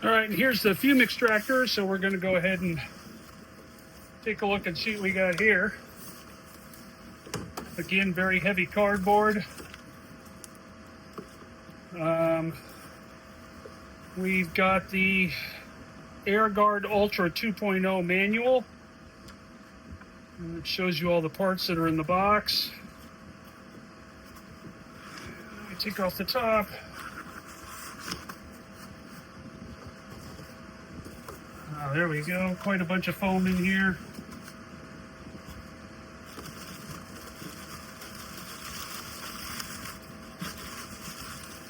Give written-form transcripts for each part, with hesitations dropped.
All right, and here's the fume extractor. So we're going to go ahead and take a look and see what we got here. Again, very heavy cardboard. We've got the AirGuard Ultra 2.0 manual. It shows you all the parts that are in the box. Let me take off the top. Oh, there we go. Quite a bunch of foam in here.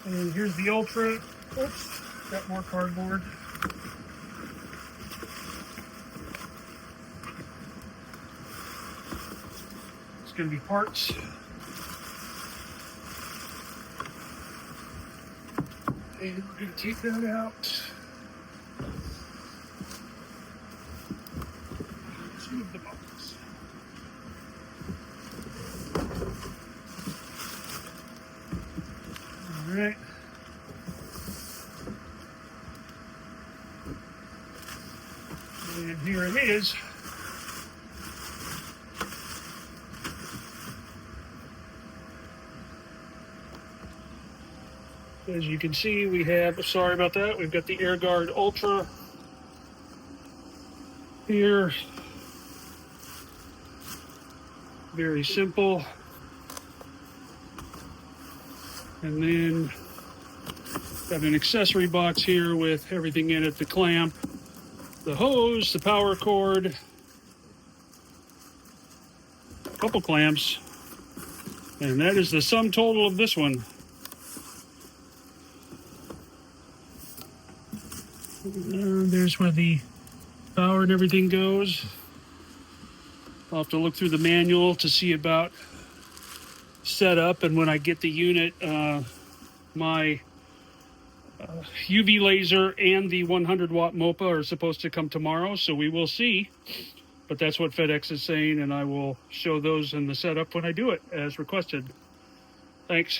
And here's the Ultra. Oops, got more cardboard. It's going to be parts. And we're going to take that out. Let's move the box. All right. And here it is. As you can see, we have, sorry about that, we've got the AirGuard Ultra here. Very simple. And then got an accessory box here with everything in it, the clamp, the hose, the power cord, a couple clamps, and that is the sum total of this one. There's where the power and everything goes. I'll have to look through the manual to see about setup, and when I get the unit, my UV laser and the 100-watt MOPA are supposed to come tomorrow, so we will see. But that's what FedEx is saying, and I will show those in the setup when I do it, as requested. Thanks.